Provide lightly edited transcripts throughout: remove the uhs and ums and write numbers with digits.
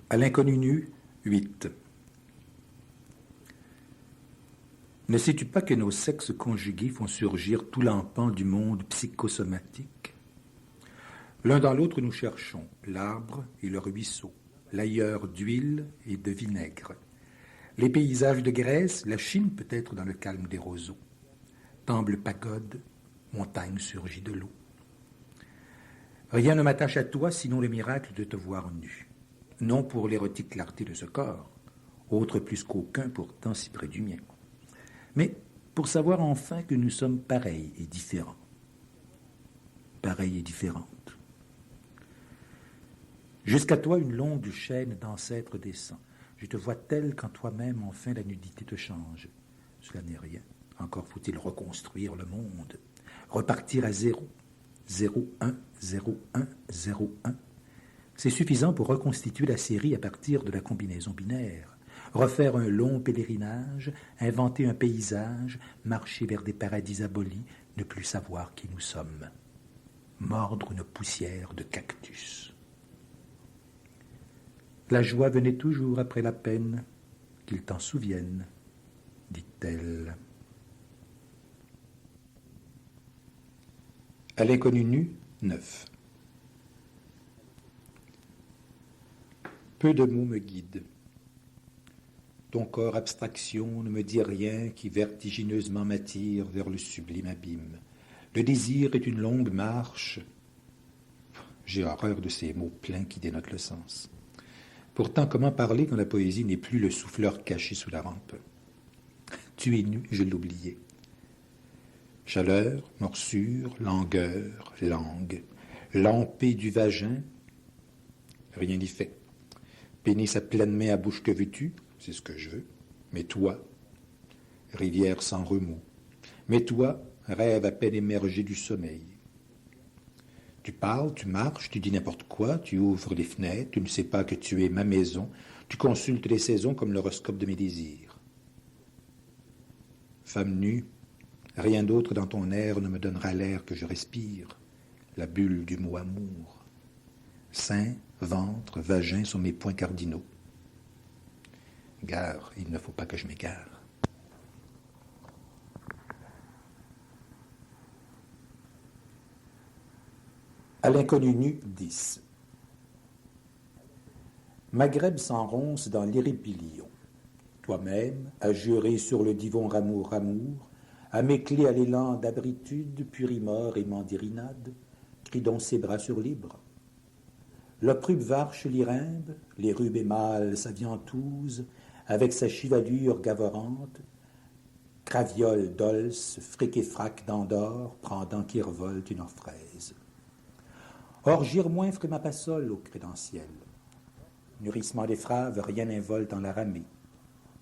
À l'inconnu nu, 8. Ne sais-tu pas que nos sexes conjugués font surgir tout l'empan du monde psychosomatique? L'un dans l'autre nous cherchons, l'arbre et le ruisseau, l'ailleurs d'huile et de vinaigre. Les paysages de Grèce, la Chine peut-être dans le calme des roseaux. Temple pagode, montagne surgit de l'eau. Rien ne m'attache à toi sinon le miracle de te voir nu. Non pour l'érotique clarté de ce corps, autre plus qu'aucun pourtant si près du mien, mais pour savoir enfin que nous sommes pareils et différents. Pareils et différentes. Jusqu'à toi une longue chaîne d'ancêtres descend. Je te vois tel qu'en toi-même enfin la nudité te change. Cela n'est rien. Encore faut-il reconstruire le monde. Repartir à zéro. 0, 1, 0, 1, 0, 1. C'est suffisant pour reconstituer la série à partir de la combinaison binaire. Refaire un long pèlerinage, inventer un paysage, marcher vers des paradis abolis, ne plus savoir qui nous sommes. Mordre une poussière de cactus. La joie venait toujours après la peine, qu'il t'en souvienne, dit-elle. À l'inconnu nu, 9. Peu de mots me guident. Ton corps abstraction ne me dit rien qui vertigineusement m'attire vers le sublime abîme. Le désir est une longue marche. J'ai horreur de ces mots pleins qui dénotent le sens. Pourtant, comment parler quand la poésie n'est plus le souffleur caché sous la rampe? Tu es nu, je l'oubliais. Chaleur, morsure, langueur, langue, lampée du vagin, rien n'y fait. Pénis à pleine main à bouche que veux-tu, c'est ce que je veux. Mais toi, rivière sans remous. Mais toi, rêve à peine émergé du sommeil. Tu parles, tu marches, tu dis n'importe quoi, tu ouvres les fenêtres, tu ne sais pas que tu es ma maison, tu consultes les saisons comme l'horoscope de mes désirs. Femme nue, rien d'autre dans ton air ne me donnera l'air que je respire, la bulle du mot amour. Sein, ventre, vagin sont mes points cardinaux. Gare, il ne faut pas que je m'égare. À l'inconnu nu, 10. Maghreb s'enronce dans l'éripilion. Toi-même, à jurer sur le divan ramour, à m'écler à l'élan d'abritude, purimore et mandirinade, crie donc ses bras sur libre. L'opprube varche l'irimbe, les rubes émale sa viantouse, avec sa chivalure gavorante, craviole dolce, fric et frac d'Andorre, pendant qui revolte une orfraise. Or girmoinfre ma passole au crédentiel. Mûrissement des fraves, rien n'involte en la ramée.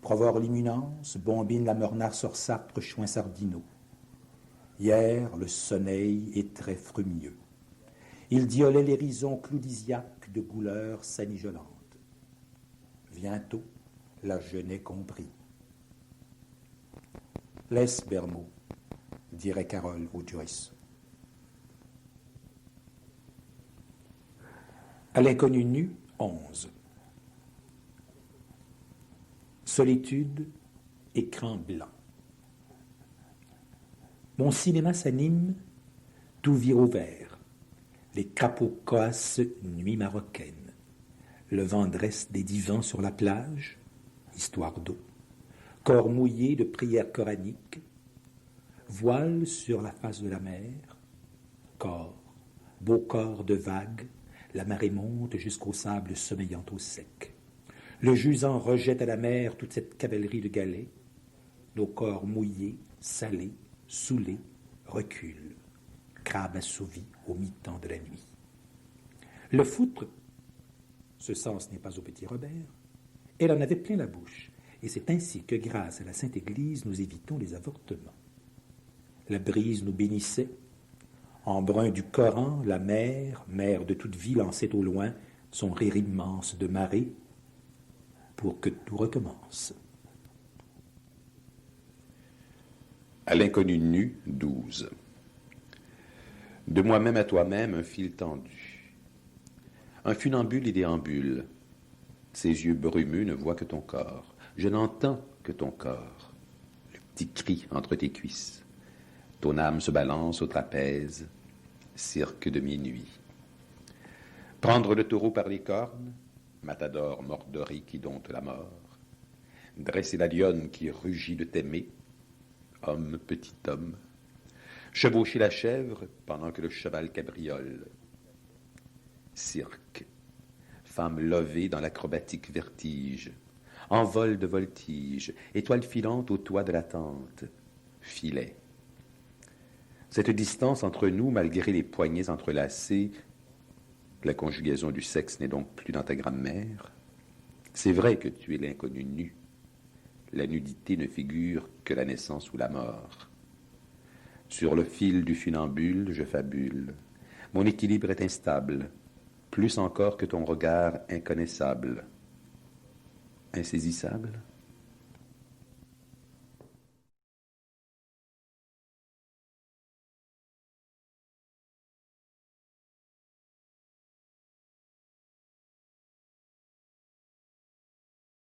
Provore l'immunance, bombine la mornasse orsâtre, chouin sardinot. Hier, le sommeil est très frumieux. Il diolait l'hérison cloudisiaque de gouleurs sanigelantes. Bientôt, la je n'ai compris. Laisse, Bermot, dirait Carole Auduris. À l'inconnu nu, 11. Solitude, écran blanc. Mon cinéma s'anime, tout vire au vert. Les crapauds coassent nuit marocaine. Le vent dresse des divans sur la plage, histoire d'eau. Corps mouillé de prières coraniques. Voile sur la face de la mer. Corps, beau corps de vagues. La marée monte jusqu'au sable sommeillant au sec. Le jusant rejette à la mer toute cette cavalerie de galets. Nos corps mouillés, salés, saoulés, reculent. Crabe assouvi au mi-temps de la nuit. Le foutre, ce sens n'est pas au petit Robert, elle en avait plein la bouche, et c'est ainsi que grâce à la Sainte Église nous évitons les avortements. La brise nous bénissait. En brun du Coran, la mer, mère de toute vie, lançait au loin son rire immense de marée pour que tout recommence. À l'inconnu nu, 12. De moi-même à toi-même, un fil tendu. Un funambule et déambule. Ses yeux brumeux ne voient que ton corps. Je n'entends que ton corps. Le petit cri entre tes cuisses. Ton âme se balance au trapèze. Cirque de minuit. Prendre le taureau par les cornes, matador mordori qui dompte la mort. Dresser la lionne qui rugit de t'aimer, homme, petit homme. Chevaucher la chèvre pendant que le cheval cabriole. Cirque. Femme lovée dans l'acrobatique vertige. Envol de voltige. Étoile filante au toit de la tente. Filet. Cette distance entre nous, malgré les poignets entrelacés, la conjugaison du sexe n'est donc plus dans ta grammaire. C'est vrai que tu es l'inconnu nu. La nudité ne figure que la naissance ou la mort. Sur le fil du funambule, je fabule. Mon équilibre est instable, plus encore que ton regard inconnaissable. Insaisissable ?